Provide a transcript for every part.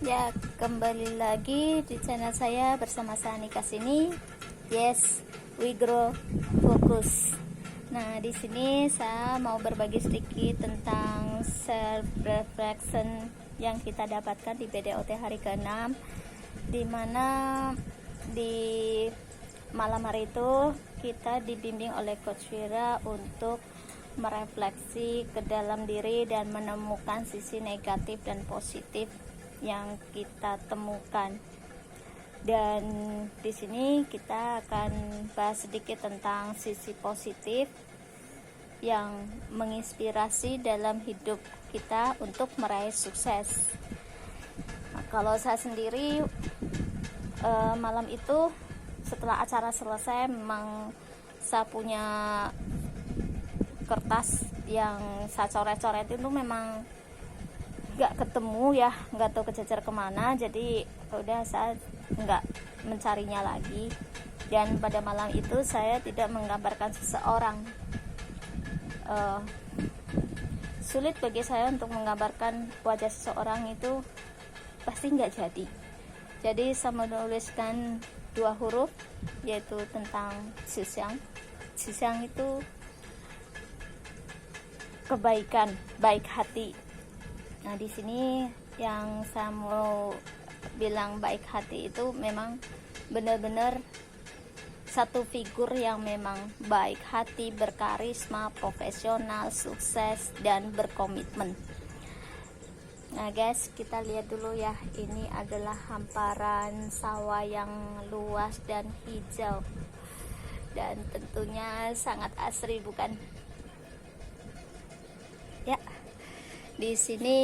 Ya, kembali lagi di channel saya bersama saya Nika sini. Yes, we grow focus. Nah, di sini saya mau berbagi sedikit tentang self reflection yang kita dapatkan di BDOT hari ke-6, di mana di malam hari itu kita dibimbing oleh Coach Vira untuk merefleksi ke dalam diri dan menemukan sisi negatif dan positif yang kita temukan. Dan di sini kita akan bahas sedikit tentang sisi positif yang menginspirasi dalam hidup kita untuk meraih sukses. Nah, kalau saya sendiri malam itu setelah acara selesai, memang saya punya kertas yang saya coret-coret itu memang gak ketemu ya, gak tahu kejejer kemana, jadi udah saya nggak mencarinya lagi. Dan pada malam itu saya tidak menggambarkan seseorang. Sulit bagi saya untuk menggambarkan wajah seseorang, itu pasti nggak jadi saya menuliskan 2 huruf, yaitu tentang Sisyang. Sisyang itu kebaikan, baik hati. Nah, di sini yang saya mau bilang baik hati itu memang benar-benar satu figur yang memang baik hati, berkarisma, profesional, sukses, dan berkomitmen. Nah guys, kita lihat dulu ya. Ini adalah hamparan sawah yang luas dan hijau, dan tentunya sangat asri, bukan? Ya, di sini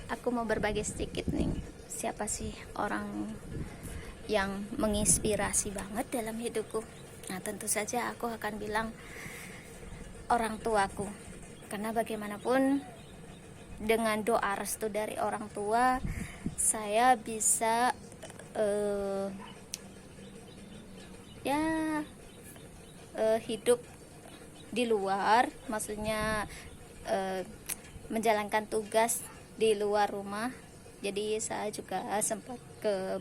aku mau berbagi sedikit nih, siapa sih orang yang menginspirasi banget dalam hidupku. Nah, tentu saja aku akan bilang orang tuaku, karena bagaimanapun dengan doa restu dari orang tua saya bisa hidup di luar, maksudnya menjalankan tugas di luar rumah. Jadi saya juga sempat ke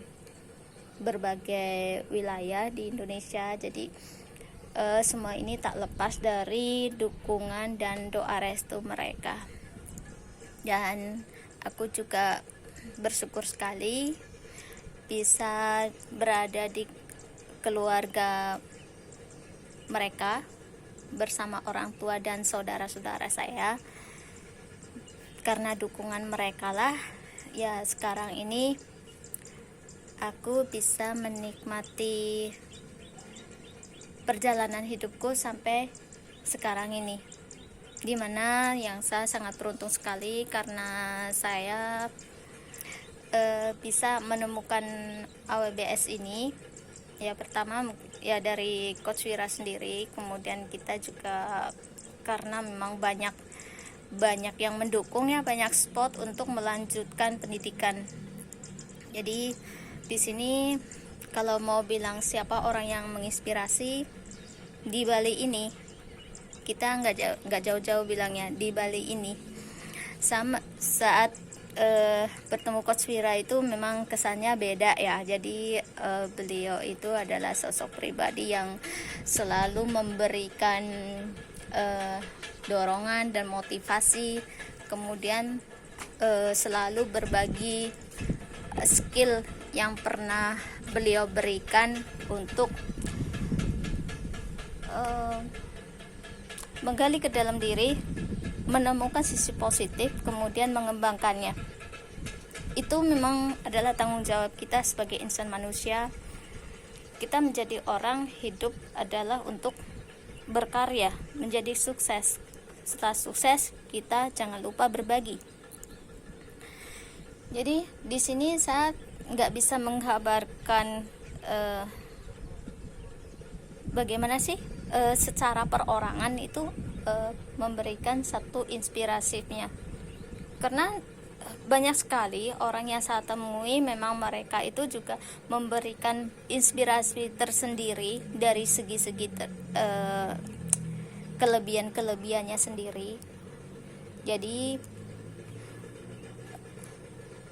berbagai wilayah di Indonesia. Jadi semua ini tak lepas dari dukungan dan doa restu mereka. Dan aku juga bersyukur sekali bisa berada di keluarga mereka bersama orang tua dan saudara-saudara saya. Karena dukungan mereka lah ya sekarang ini aku bisa menikmati perjalanan hidupku sampai sekarang ini, dimana yang saya sangat beruntung sekali karena saya bisa menemukan AWBS ini. Ya, pertama ya dari Coach Vira sendiri, kemudian kita juga karena memang banyak yang mendukung ya, banyak spot untuk melanjutkan pendidikan. Jadi di sini kalau mau bilang siapa orang yang menginspirasi di Bali ini, kita nggak jauh-jauh bilangnya di Bali ini. Sama saat bertemu Coach Vira itu memang kesannya beda ya. Jadi beliau itu adalah sosok pribadi yang selalu memberikan dorongan dan motivasi, kemudian selalu berbagi skill yang pernah beliau berikan untuk menggali ke dalam diri, menemukan sisi positif, kemudian mengembangkannya. Itu memang adalah tanggung jawab kita sebagai insan manusia. Kita menjadi orang hidup adalah untuk berkarya, menjadi sukses. Setelah sukses, kita jangan lupa berbagi. Jadi di sini saya nggak bisa menggambarkan bagaimana sih secara perorangan itu memberikan satu inspirasinya, karena banyak sekali orang yang saya temui memang mereka itu juga memberikan inspirasi tersendiri dari segi-segi kelebihannya sendiri. Jadi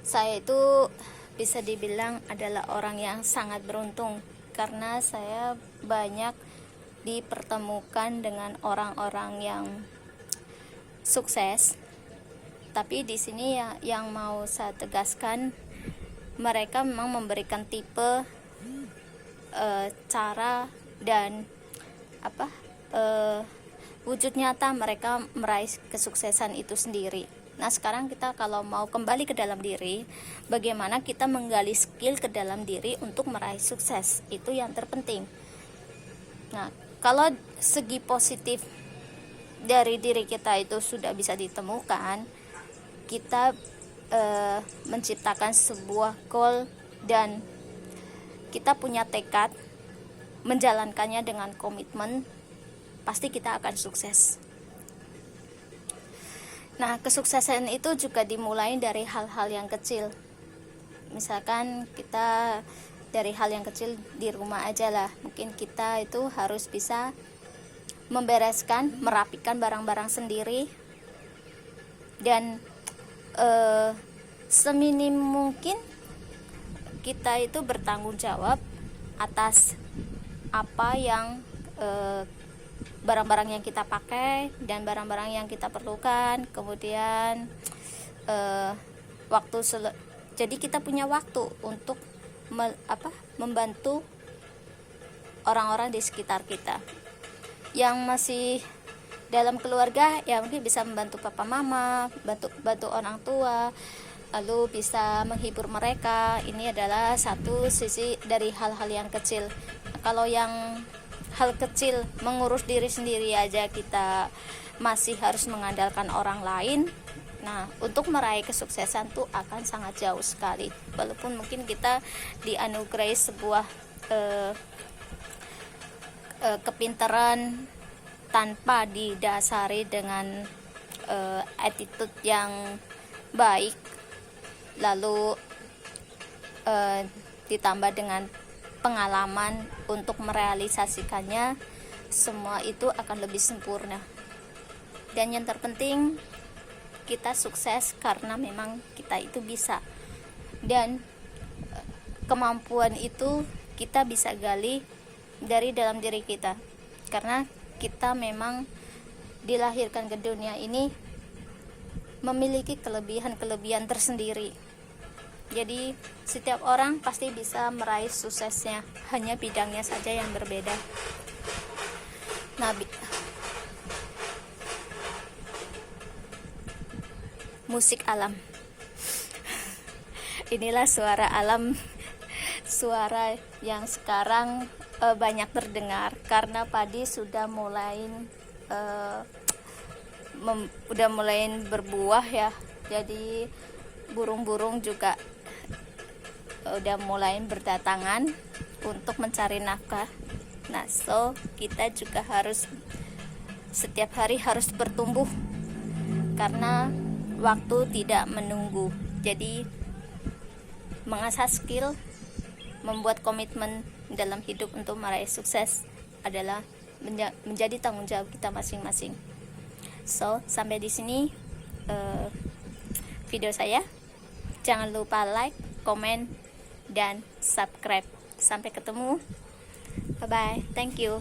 Saya itu bisa dibilang adalah orang yang sangat beruntung karena saya banyak dipertemukan dengan orang-orang yang sukses. Tapi di sini ya yang mau saya tegaskan, mereka memang memberikan tipe, cara dan wujud nyata mereka meraih kesuksesan itu sendiri. Nah, sekarang kita kalau mau kembali ke dalam diri, bagaimana kita menggali skill ke dalam diri untuk meraih sukses, itu yang terpenting. Nah, kalau segi positif dari diri kita itu sudah bisa ditemukan, kita menciptakan sebuah goal dan kita punya tekad menjalankannya dengan komitmen, pasti kita akan sukses. Nah, kesuksesan itu juga dimulai dari hal-hal yang kecil. Misalkan kita dari hal yang kecil di rumah aja lah. Mungkin kita itu harus bisa membereskan, merapikan barang-barang sendiri, dan seminim mungkin kita itu bertanggung jawab atas apa yang barang-barang yang kita pakai dan barang-barang yang kita perlukan. Kemudian jadi kita punya waktu untuk membantu orang-orang di sekitar kita. Yang masih dalam keluarga ya mungkin bisa membantu papa mama, bantu orang tua, lalu bisa menghibur mereka. Ini adalah satu sisi dari hal-hal yang kecil. Kalau yang hal kecil mengurus diri sendiri aja kita masih harus mengandalkan orang lain, nah untuk meraih kesuksesan tuh akan sangat jauh sekali. Walaupun mungkin kita dianugerahi sebuah kepintaran tanpa didasari dengan attitude yang baik, lalu ditambah dengan pengalaman untuk merealisasikannya, semua itu akan lebih sempurna. Dan yang terpenting, kita sukses karena memang kita itu bisa, dan kemampuan itu kita bisa gali dari dalam diri kita, karena kita memang dilahirkan ke dunia ini memiliki kelebihan-kelebihan tersendiri. Jadi setiap orang pasti bisa meraih suksesnya, hanya bidangnya saja yang berbeda. Nah, musik alam. Inilah suara alam, suara yang sekarang banyak terdengar karena padi sudah mulai berbuah ya. Jadi burung-burung juga udah mulai berdatangan untuk mencari nafkah. Nah, so kita juga harus setiap hari harus bertumbuh karena waktu tidak menunggu. Jadi mengasah skill, membuat komitmen dalam hidup untuk meraih sukses adalah menjadi tanggung jawab kita masing-masing. So, sampai di sini video saya. Jangan lupa like, komen, dan subscribe. Sampai ketemu. Bye bye. Thank you.